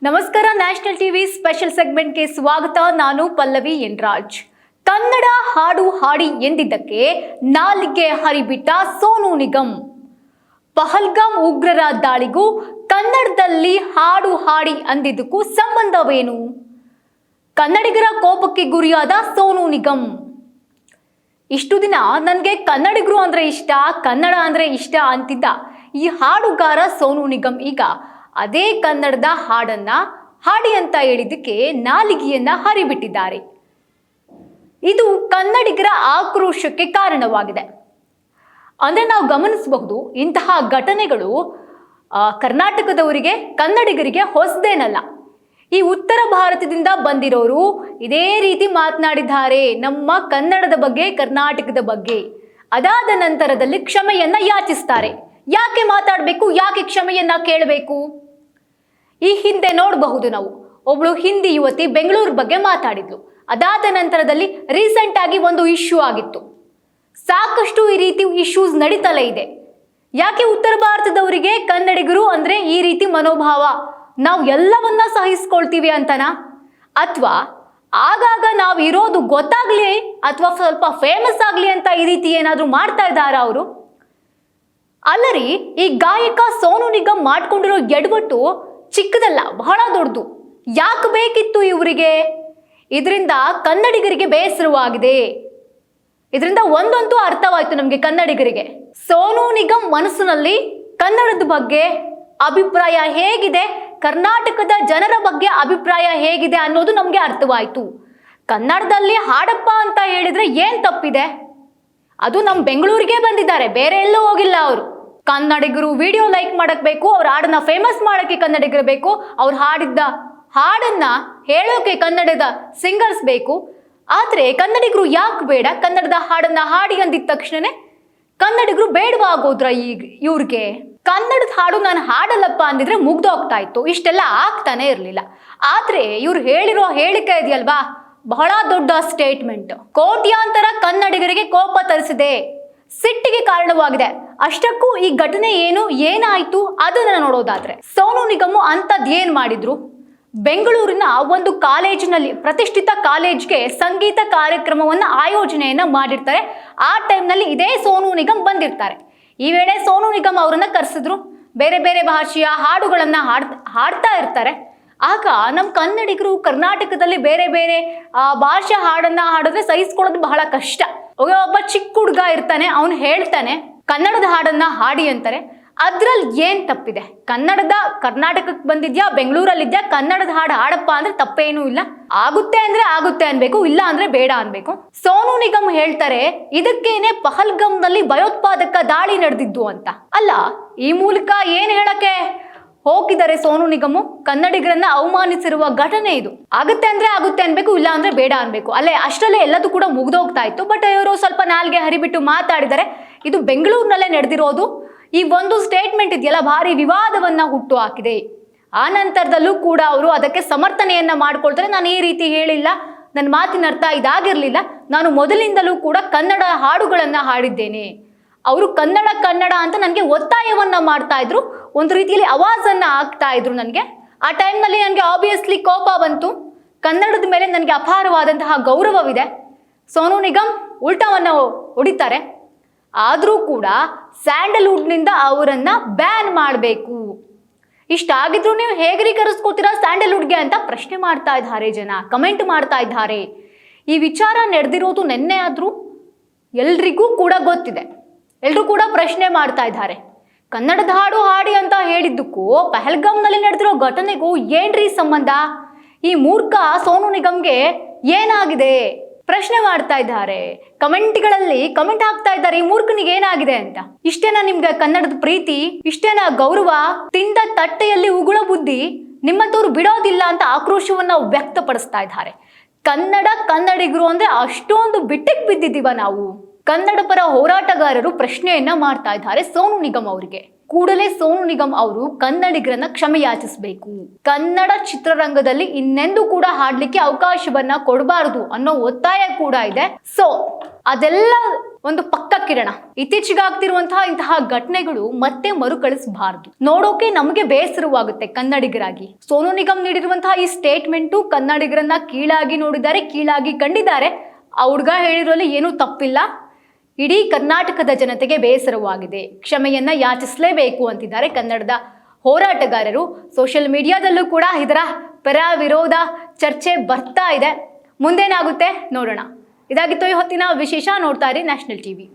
ನಮಸ್ಕಾರ. National TV special ಸೆಗ್ಮೆಂಟ್ಗೆ ಸ್ವಾಗತ. ನಾನು ಪಲ್ಲವಿ ಎನ್ ರಾಜ್. ಕನ್ನಡ ಹಾಡು ಹಾಡಿ ಎಂದಿದ್ದಕ್ಕೆ ನಾಲಿಗೆ ಹರಿಬಿಟ್ಟ ಸೋನು ನಿಗಮ್. ಪಹಲ್ಗಾಮ್ ಉಗ್ರರ ದಾಳಿಗೂ ಕನ್ನಡದಲ್ಲಿ ಹಾಡು ಹಾಡಿ ಅಂದಿದ್ದಕ್ಕೂ ಸಂಬಂಧವೇನು? ಕನ್ನಡಿಗರ ಕೋಪಕ್ಕೆ ಗುರಿಯಾದ ಸೋನು ನಿಗಮ್. ಇಷ್ಟು ದಿನ ನನಗೆ ಕನ್ನಡಿಗರು ಅಂದ್ರೆ ಇಷ್ಟ, ಕನ್ನಡ ಅಂದ್ರೆ ಇಷ್ಟ ಅಂತಿದ್ದ ಈ ಹಾಡುಗಾರ ಸೋನು ನಿಗಮ್ ಈಗ ಅದೇ ಕನ್ನಡದ ಹಾಡನ್ನ ಹಾಡಿ ಅಂತ ಹೇಳಿದ್ದಕ್ಕೆ ನಾಲಿಗೆಯನ್ನ ಹರಿಬಿಟ್ಟಿದ್ದಾರೆ. ಇದು ಕನ್ನಡಿಗರ ಆಕ್ರೋಶಕ್ಕೆ ಕಾರಣವಾಗಿದೆ. ಅಂದ್ರೆ ನಾವು ಗಮನಿಸಬಹುದು, ಇಂತಹ ಘಟನೆಗಳು ಕರ್ನಾಟಕದವರಿಗೆ, ಕನ್ನಡಿಗರಿಗೆ ಹೊಸದೇನಲ್ಲ. ಈ ಉತ್ತರ ಭಾರತದಿಂದ ಬಂದಿರೋರು ಇದೇ ರೀತಿ ಮಾತನಾಡಿದ್ದಾರೆ ನಮ್ಮ ಕನ್ನಡದ ಬಗ್ಗೆ, ಕರ್ನಾಟಕದ ಬಗ್ಗೆ. ಅದಾದ ನಂತರದಲ್ಲಿ ಕ್ಷಮೆಯನ್ನ ಯಾಚಿಸ್ತಾರೆ. ಯಾಕೆ ಮಾತಾಡಬೇಕು, ಯಾಕೆ ಕ್ಷಮೆಯನ್ನ ಕೇಳಬೇಕು? ಈ ಹಿಂದೆ ನೋಡಬಹುದು ನಾವು, ಒಬ್ಳು ಹಿಂದಿ ಯುವತಿ ಬೆಂಗಳೂರು ಬಗ್ಗೆ ಮಾತಾಡಿದ್ಲು. ಅದಾದ ನಂತರದಲ್ಲಿ ರೀಸೆಂಟ್ ಆಗಿ ಒಂದು ಇಶ್ಯೂ ಆಗಿತ್ತು. ಸಾಕಷ್ಟು ಈ ರೀತಿ ಇಶ್ಯೂಸ್ ನಡೀತಲೇ ಇದೆ. ಯಾಕೆ ಉತ್ತರ ಭಾರತದವರಿಗೆ ಕನ್ನಡಿಗರು ಅಂದ್ರೆ ಈ ರೀತಿ ಮನೋಭಾವ? ನಾವು ಎಲ್ಲವನ್ನ ಸಹಿಸ್ಕೊಳ್ತೀವಿ ಅಂತನಾ? ಅಥವಾ ಆಗಾಗ ನಾವು ಇರೋದು ಗೊತ್ತಾಗ್ಲಿ ಅಥವಾ ಸ್ವಲ್ಪ ಫೇಮಸ್ ಆಗ್ಲಿ ಅಂತ ಈ ರೀತಿ ಏನಾದ್ರೂ ಮಾಡ್ತಾ ಇದ್ದಾರ ಅವರು? ಅಲ್ಲರಿ, ಈ ಗಾಯಕ ಸೋನು ನಿಗಮ್ ಮಾಡ್ಕೊಂಡಿರೋ ಎಡವಟ್ಟು ಚಿಕ್ಕದಲ್ಲ, ಬಹಳ ದೊಡ್ಡದು. ಯಾಕೆ ಬೇಕಿತ್ತು ಇವರಿಗೆ? ಇದರಿಂದ ಕನ್ನಡಿಗರಿಗೆ ಬೇಸರವಾಗಿದೆ. ಇದರಿಂದ ಒಂದಂತೂ ಅರ್ಥವಾಯ್ತು ನಮಗೆ ಕನ್ನಡಿಗರಿಗೆ. ಸೋನು ನಿಗಮ್ ಮನಸ್ಸಿನಲ್ಲಿ ಕನ್ನಡದ ಬಗ್ಗೆ ಅಭಿಪ್ರಾಯ ಹೇಗಿದೆ, ಕರ್ನಾಟಕದ ಜನರ ಬಗ್ಗೆ ಅಭಿಪ್ರಾಯ ಹೇಗಿದೆ ಅನ್ನೋದು ನಮಗೆ ಅರ್ಥವಾಯ್ತು. ಕನ್ನಡದಲ್ಲಿ ಹಾಡಪ್ಪ ಅಂತ ಹೇಳಿದ್ರೆ ಏನ್ ತಪ್ಪಿದೆ? ಅದು ನಮ್ಮ ಬೆಂಗಳೂರಿಗೆ ಬಂದಿದ್ದಾರೆ, ಬೇರೆ ಎಲ್ಲೂ ಹೋಗಿಲ್ಲ ಅವರು. ಕನ್ನಡಿಗರು ವಿಡಿಯೋ ಲೈಕ್ ಮಾಡಕ್ ಬೇಕು, ಅವ್ರ ಹಾಡನ್ನ ಫೇಮಸ್ ಮಾಡಕ್ಕೆ ಕನ್ನಡಿಗರು ಬೇಕು, ಅವ್ರು ಹಾಡಿದ್ದ ಹಾಡನ್ನ ಹೇಳೋಕೆ ಕನ್ನಡದ ಸಿಂಗರ್ಸ್ ಬೇಕು. ಆದ್ರೆ ಕನ್ನಡಿಗರು ಯಾಕೆ ಬೇಡ? ಕನ್ನಡದ ಹಾಡನ್ನ ಹಾಡಿ ಅಂದಿದ ತಕ್ಷಣನೇ ಕನ್ನಡಿಗರು ಬೇಡವಾಗೋದ್ರ ಇವ್ರಿಗೆ? ಕನ್ನಡದ ಹಾಡು ನಾನು ಹಾಡಲ್ಲಪ್ಪ ಅಂದಿದ್ರೆ ಮುಗ್ದೋಗ್ತಾ ಇತ್ತು, ಇಷ್ಟೆಲ್ಲ ಆಗ್ತಾನೆ ಇರ್ಲಿಲ್ಲ. ಆದ್ರೆ ಇವ್ರು ಹೇಳಿರೋ ಹೇಳಿಕೆ ಇದೆಯಲ್ವಾ, ಬಹಳ ದೊಡ್ಡ ಸ್ಟೇಟ್ಮೆಂಟ್. ಕೋಟ್ಯಾಂತರ ಕನ್ನಡಿಗರಿಗೆ ಕೋಪ ತರಿಸಿದೆ, ಸಿಟ್ಟಿಗೆ ಕಾರಣವಾಗಿದೆ. ಅಷ್ಟಕ್ಕೂ ಈ ಘಟನೆ ಏನಾಯ್ತು ಅದನ್ನ ನೋಡೋದಾದ್ರೆ, ಸೋನು ನಿಗಮ್ ಅಂತದ್ ಏನ್ ಮಾಡಿದ್ರು? ಬೆಂಗಳೂರಿನ ಒಂದು ಕಾಲೇಜಿನಲ್ಲಿ, ಪ್ರತಿಷ್ಠಿತ ಕಾಲೇಜ್ಗೆ ಸಂಗೀತ ಕಾರ್ಯಕ್ರಮವನ್ನ ಆಯೋಜನೆಯನ್ನ ಮಾಡಿರ್ತಾರೆ. ಆ ಟೈಮ್ನಲ್ಲಿ ಇದೇ ಸೋನು ನಿಗಮ್ ಬಂದಿರ್ತಾರೆ. ಈ ವೇಳೆ ಸೋನು ನಿಗಮ್ ಅವರನ್ನ ಕರೆಸಿದ್ರು. ಬೇರೆ ಬೇರೆ ಭಾಷೆಯ ಹಾಡುಗಳನ್ನ ಹಾಡ್ತಾ ಇರ್ತಾರೆ. ಆಗ ನಮ್ಮ ಕನ್ನಡಿಗರು ಕರ್ನಾಟಕದಲ್ಲಿ ಬೇರೆ ಬೇರೆ ಭಾಷೆ ಹಾಡನ್ನ ಹಾಡಿದ್ರೆ ಸಹಿಸ್ಕೊಳ್ಳೋದು ಬಹಳ ಕಷ್ಟ. ಒಬ್ಬ ಚಿಕ್ಕ ಹುಡುಗ ಇರ್ತಾನೆ, ಅವನು ಹೇಳ್ತಾನೆ ಕನ್ನಡದ ಹಾಡನ್ನ ಹಾಡಿ ಅಂತಾರೆ. ಅದ್ರಲ್ಲಿ ಏನ್ ತಪ್ಪಿದೆ? ಕರ್ನಾಟಕಕ್ಕೆ ಬಂದಿದ್ಯಾ, ಬೆಂಗಳೂರಲ್ಲಿದ್ಯಾ, ಕನ್ನಡದ ಹಾಡು ಹಾಡಪ್ಪ ಅಂದ್ರೆ ತಪ್ಪೇನೂ ಇಲ್ಲ. ಆಗುತ್ತೆ ಅಂದ್ರೆ ಆಗುತ್ತೆ ಅನ್ಬೇಕು, ಇಲ್ಲ ಅಂದ್ರೆ ಬೇಡ ಅನ್ಬೇಕು. ಸೋನು ನಿಗಮ್ ಹೇಳ್ತಾರೆ ಇದಕ್ಕೇನೆ ಪಹಲ್ಗಾಮ್ನಲ್ಲಿ ಭಯೋತ್ಪಾದಕ ದಾಳಿ ನಡೆದಿದ್ದು ಅಂತ. ಅಲ್ಲ, ಈ ಮೂಲಕ ಏನ್ ಹೇಳಕ್ಕೆ ಹೋಗಿದ್ದಾರೆ ಸೋನು ನಿಗಮ್? ಕನ್ನಡಿಗರನ್ನ ಅವಮಾನಿಸಿರುವ ಘಟನೆ ಇದು. ಆಗುತ್ತೆ ಅಂದ್ರೆ ಆಗುತ್ತೆ ಅನ್ಬೇಕು, ಇಲ್ಲ ಅಂದ್ರೆ ಬೇಡ ಅನ್ಬೇಕು. ಅಷ್ಟರಲ್ಲೇ ಎಲ್ಲದೂ ಕೂಡ ಮುಗ್ದೋಗ್ತಾ ಇತ್ತು. ಬಟ್ ಇವರು ಸ್ವಲ್ಪ ನಾಲ್ಗೆ ಹರಿಬಿಟ್ಟು ಮಾತಾಡಿದರೆ. ಇದು ಬೆಂಗಳೂರಿನಲ್ಲೇ ನಡೆದಿರೋದು. ಈ ಒಂದು ಸ್ಟೇಟ್ಮೆಂಟ್ ಇದೆಯಲ್ಲ, ಭಾರಿ ವಿವಾದವನ್ನ ಹುಟ್ಟು ಹಾಕಿದೆ. ಆ ನಂತರದಲ್ಲೂ ಕೂಡ ಅವರು ಅದಕ್ಕೆ ಸಮರ್ಥನೆಯನ್ನ ಮಾಡ್ಕೊಳ್ತಾರೆ. ನಾನು ಈ ರೀತಿ ಹೇಳಿಲ್ಲ, ನನ್ನ ಮಾತಿನ ಅರ್ಥ ಇದಾಗಿರ್ಲಿಲ್ಲ, ನಾನು ಮೊದಲಿಂದಲೂ ಕೂಡ ಕನ್ನಡ ಹಾಡುಗಳನ್ನ ಹಾಡಿದ್ದೇನೆ. ಅವರು ಕನ್ನಡ ಅಂತ ನನಗೆ ಒತ್ತಾಯವನ್ನ ಮಾಡ್ತಾ ಇದ್ರು, ಒಂದು ರೀತಿಯಲ್ಲಿ ಅವಾಜನ್ನ ಹಾಕ್ತಾ ಇದ್ರು ನನಗೆ. ಆ ಟೈಮ್ನಲ್ಲಿ ನನಗೆ ಆಬ್ವಿಯಸ್ಲಿ ಕೋಪ ಬಂತು. ಕನ್ನಡದ ಮೇಲೆ ನನಗೆ ಅಪಾರವಾದಂತಹ ಗೌರವವಿದೆ. ಸೋನು ನಿಗಮ್ ಉಲ್ಟಾವನ್ನ ಹೊಡಿತಾರೆ. ಆದರೂ ಕೂಡ ಸ್ಯಾಂಡಲ್ವುಡ್ನಿಂದ ಅವರನ್ನ ಬ್ಯಾನ್ ಮಾಡಬೇಕು. ಇಷ್ಟಾಗಿದ್ರು ನೀವು ಹೇಗ್ರಿ ಕರೆಸ್ಕೋತೀರಾ ಸ್ಯಾಂಡಲ್ವುಡ್ಗೆ ಅಂತ ಪ್ರಶ್ನೆ ಮಾಡ್ತಾ ಇದ್ದಾರೆ ಜನ, ಕಮೆಂಟ್ ಮಾಡ್ತಾ ಇದ್ದಾರೆ. ಈ ವಿಚಾರ ನಡೆದಿರೋದು ನೆನ್ನೆ ಆದ್ರೂ ಎಲ್ರಿಗೂ ಕೂಡ ಗೊತ್ತಿದೆ. ಎಲ್ರೂ ಕೂಡ ಪ್ರಶ್ನೆ ಮಾಡ್ತಾ ಇದ್ದಾರೆ, ಕನ್ನಡದ ಹಾಡು ಹಾಡಿ ಅಂತ ಹೇಳಿದ್ದಕ್ಕೂ ಪಹಲ್ಗಾಮ್ನಲ್ಲಿ ನಡೆದಿರೋ ಘಟನೆಗೂ ಏನ್ರಿ ಸಂಬಂಧ? ಈ ಮೂರ್ಖ ಸೋನು ನಿಗಮ್ಗೆ ಏನಾಗಿದೆ? ಪ್ರಶ್ನೆ ಮಾಡ್ತಾ ಇದ್ದಾರೆ. ಕಮೆಂಟ್ಗಳಲ್ಲಿ ಕಮೆಂಟ್ ಹಾಕ್ತಾ ಇದ್ದಾರೆ, ಈ ಮೂರ್ಖನಿಗೆ ಏನಾಗಿದೆ ಅಂತ. ಇಷ್ಟೇನಾ ನಿಮ್ಗೆ ಕನ್ನಡದ ಪ್ರೀತಿ? ಇಷ್ಟೇನಾ ಗೌರವ? ತಿಂದ ತಟ್ಟೆಯಲ್ಲಿ ಉಗುಳ ಬುದ್ಧಿ ನಿಮ್ಮಂತವ್ರು ಬಿಡೋದಿಲ್ಲ ಅಂತ ಆಕ್ರೋಶವನ್ನ ವ್ಯಕ್ತಪಡಿಸ್ತಾ ಇದ್ದಾರೆ. ಕನ್ನಡಿಗರು ಅಂದ್ರೆ ಅಷ್ಟೊಂದು ಬಿಟ್ಟಿಗೆ ಬಿದ್ದಿದ್ದೀವ ನಾವು? ಕನ್ನಡ ಪರ ಹೋರಾಟಗಾರರು ಪ್ರಶ್ನೆಯನ್ನ ಮಾಡ್ತಾ ಇದ್ದಾರೆ ಸೋನು ನಿಗಮ್ ಅವರಿಗೆ. ಕೂಡಲೇ ಸೋನು ನಿಗಮ್ ಅವರು ಕನ್ನಡಿಗರನ್ನ ಕ್ಷಮೆ ಯಾಚಿಸಬೇಕು, ಕನ್ನಡ ಚಿತ್ರರಂಗದಲ್ಲಿ ಇನ್ನೆಂದೂ ಕೂಡ ಹಾಡ್ಲಿಕ್ಕೆ ಅವಕಾಶವನ್ನ ಕೊಡಬಾರದು ಅನ್ನೋ ಒತ್ತಾಯ ಕೂಡ ಇದೆ. ಸೊ ಅದೆಲ್ಲ ಒಂದು ಪಕ್ಕ ಕಿರಣ. ಇತ್ತೀಚೆಗೆ ಆಗ್ತಿರುವಂತಹ ಇಂತಹ ಘಟನೆಗಳು ಮತ್ತೆ ಮರುಕಳಿಸಬಾರದು. ನೋಡೋಕೆ ನಮಗೆ ಬೇಸರವಾಗುತ್ತೆ ಕನ್ನಡಿಗರಾಗಿ. ಸೋನು ನಿಗಮ್ ನೀಡಿರುವಂತಹ ಈ ಸ್ಟೇಟ್ಮೆಂಟು ಕನ್ನಡಿಗರನ್ನ ಕೀಳಾಗಿ ನೋಡಿದ್ದಾರೆ, ಕೀಳಾಗಿ ಕಂಡಿದ್ದಾರೆ. ಆ ಹುಡುಗ ಹೇಳಿರೋಲ್ಲಿ ಏನೂ ತಪ್ಪಿಲ್ಲ. ಇಡೀ ಕರ್ನಾಟಕದ ಜನತೆಗೆ ಬೇಸರವಾಗಿದೆ, ಕ್ಷಮೆಯನ್ನ ಯಾಚಿಸಲೇಬೇಕು ಅಂತಿದ್ದಾರೆ ಕನ್ನಡದ ಹೋರಾಟಗಾರರು. ಸೋಷಿಯಲ್ ಮೀಡಿಯಾದಲ್ಲೂ ಕೂಡ ಇದರ ಪರ ವಿರೋಧ ಚರ್ಚೆ ಬರ್ತಾ ಇದೆ. ಮುಂದೇನಾಗುತ್ತೆ ನೋಡೋಣ. ಇದಾಗಿತ್ತು ಈ ಹೊತ್ತಿನ ವಿಶೇಷ. ನೋಡ್ತಾ ಇರಿ ನ್ಯಾಷನಲ್ ಟಿವಿ.